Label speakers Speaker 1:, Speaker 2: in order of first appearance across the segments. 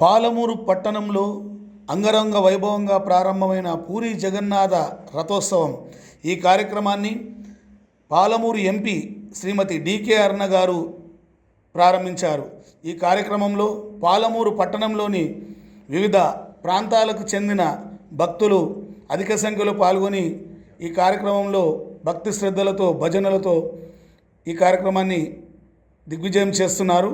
Speaker 1: పాలమూరు పట్టణంలో అంగరంగ వైభవంగా ప్రారంభమైన పూరి జగన్నాథ రథోత్సవం. ఈ కార్యక్రమాన్ని పాలమూరు ఎంపీ శ్రీమతి డికే అరుణ గారు ప్రారంభించారు. ఈ కార్యక్రమంలో పాలమూరు పట్టణంలోని వివిధ ప్రాంతాలకు చెందిన భక్తులు అధిక సంఖ్యలో పాల్గొని ఈ కార్యక్రమంలో భక్తి శ్రద్ధలతో భజనలతో ఈ కార్యక్రమాన్ని దిగ్విజయం చేస్తున్నారు.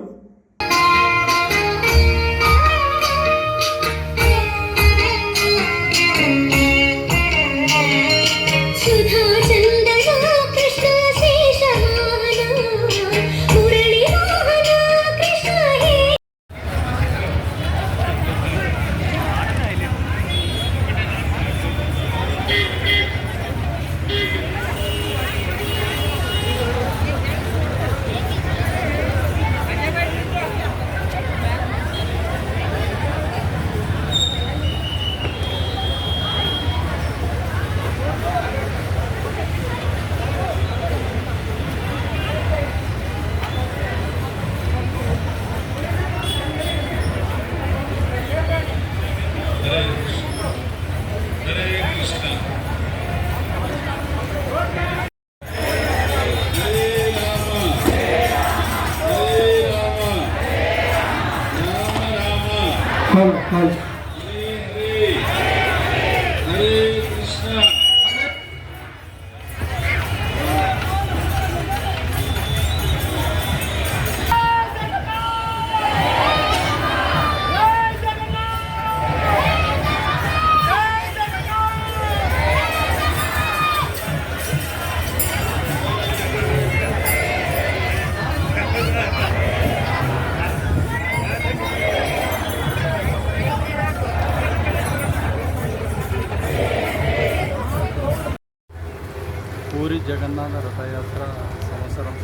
Speaker 2: పూరి జగన్నాథ రథయాత్ర సంవత్సరం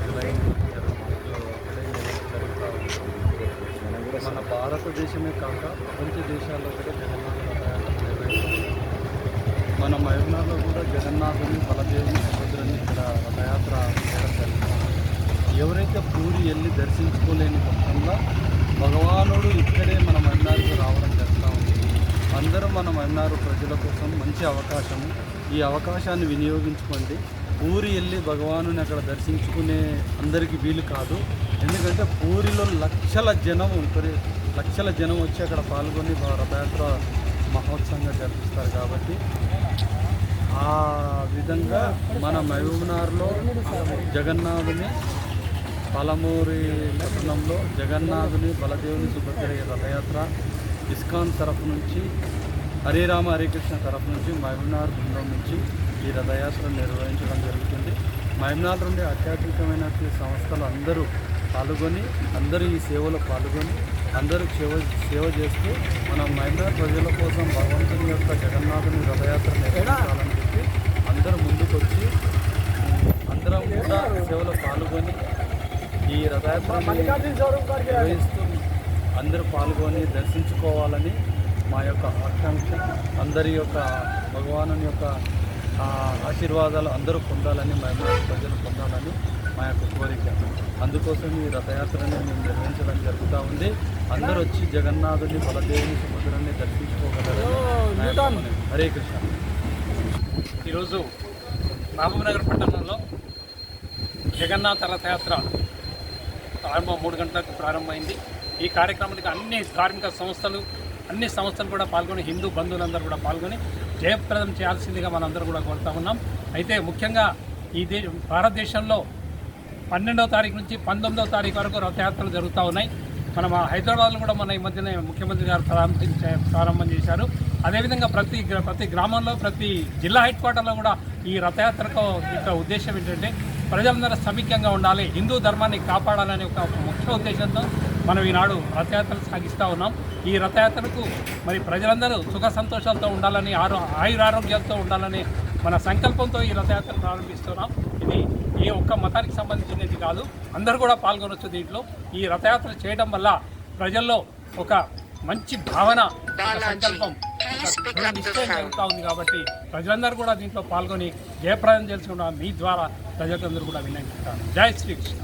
Speaker 2: జూలై జరుగుతూ మన భారతదేశమే కాక ప్రపంచ దేశాల్లో కూడా జగన్నాథ రథయాత్ర నిర్వహిస్తుంది. మన మహబూబ్నగర్లో కూడా జగన్నాథుని బలదేవుని సుభద్రని ఇక్కడ రథయాత్ర చేయడం జరుగుతుంది. ఎవరైతే పూరి వెళ్ళి దర్శించుకోలేని పక్షంలో భగవానుడు ఇక్కడే మన మహబూబ్నగర్కు రావడం జరుగుతూ ఉంది. అందరూ మన మహబూబ్నగర్ ప్రజల కోసం మంచి అవకాశము. ఈ అవకాశాన్ని వినియోగించుకోండి. పూరి వెళ్ళి భగవానుని అక్కడ దర్శించుకునే అందరికీ వీలు కాదు. ఎందుకంటే పూరిలో లక్షల జనం వచ్చి అక్కడ పాల్గొని రథయాత్ర మహోత్సవంగా జరిపిస్తారు. కాబట్టి ఆ విధంగా మన మహబూబ్నగర్లో జగన్నాథుని పాలమూరి పట్టణంలో జగన్నాథుని బలదేవుని సుభద్ర రథయాత్ర ఇస్కాన్ తరఫు నుంచి హరే రామ హరే కృష్ణ తరఫు నుంచి మహబూబ్నగర్ బృందం నుంచి ఈ రథయాత్ర నిర్వహించడం జరుగుతుంది. మహబూబ్నగర్ నుండి ఆధ్యాత్మికమైన సంస్థలు అందరూ పాల్గొని అందరూ ఈ సేవలో పాల్గొని అందరూ సేవ చేస్తూ మన మహబూబ్నగర్ ప్రజల కోసం భగవంతుని యొక్క జగన్నాథుని రథయాత్ర నిర్వహించాలని చెప్పి అందరూ ముందుకొచ్చి అందరం కూడా సేవలో పాల్గొని ఈ రథయాత్ర నిర్వహిస్తూ అందరూ పాల్గొని దర్శించుకోవాలని మా యొక్క ఆకాంక్ష. అందరి యొక్క భగవాను యొక్క ఆశీర్వాదాలు అందరూ పొందాలని మహబూబ్నగర్ ప్రజలు పొందాలని మా యొక్క కోరిక. అందుకోసం ఈ రథయాత్రని మేము నిర్వహించడం జరుగుతూ ఉంది. అందరూ వచ్చి జగన్నాథుని బలదేవుని సుభద్రని దర్శించుకోగలరు. హరే కృష్ణ.
Speaker 3: ఈరోజు మహబూబ్నగర్ పట్టణంలో జగన్నాథ రథయాత్ర ప్రారంభం 3 గంటలకు ప్రారంభమైంది. ఈ కార్యక్రమానికి అన్ని ధార్మిక సంస్థలు కూడా పాల్గొని హిందూ బంధువులందరూ కూడా పాల్గొని జయప్రదం చేయాల్సిందిగా మనందరూ కూడా కోరుతా ఉన్నాం. అయితే ముఖ్యంగా ఈ భారతదేశంలో 12వ తారీఖు నుంచి 19వ తారీఖు వరకు రథయాత్రలు జరుగుతూ ఉన్నాయి. మన హైదరాబాద్లో కూడా మన ఈ మధ్యనే ముఖ్యమంత్రి గారు ప్రారంభం చేశారు. అదేవిధంగా ప్రతి గ్రామంలో ప్రతి జిల్లా హెడ్ క్వార్టర్లో కూడా ఈ రథయాత్రకు యొక్క ఉద్దేశం ఏంటంటే ప్రజలందరూ సమైక్యంగా ఉండాలి, హిందూ ధర్మాన్ని కాపాడాలనే ఒక ముఖ్య ఉద్దేశంతో మనం ఈనాడు రథయాత్రలు సాగిస్తూ ఉన్నాం. ఈ రథయాత్రకు మరి ప్రజలందరూ సుఖ సంతోషాలతో ఉండాలని ఆయురారోగ్యాలతో ఉండాలని మన సంకల్పంతో ఈ రథయాత్ర ప్రారంభిస్తున్నాం. ఇది ఏ ఒక్క మతానికి సంబంధించినది కాదు, అందరూ కూడా పాల్గొనవచ్చు దీంట్లో. ఈ రథయాత్ర చేయడం వల్ల ప్రజల్లో ఒక మంచి భావన, సంకల్పం, నిశ్చయం జరుగుతూ ఉంది. కాబట్టి ప్రజలందరూ కూడా దీంట్లో పాల్గొని జయప్రదం చేసుకున్న మీ ద్వారా ప్రజలందరూ కూడా విన్నవించుకుంటారు. జై శ్రీకృష్ణ.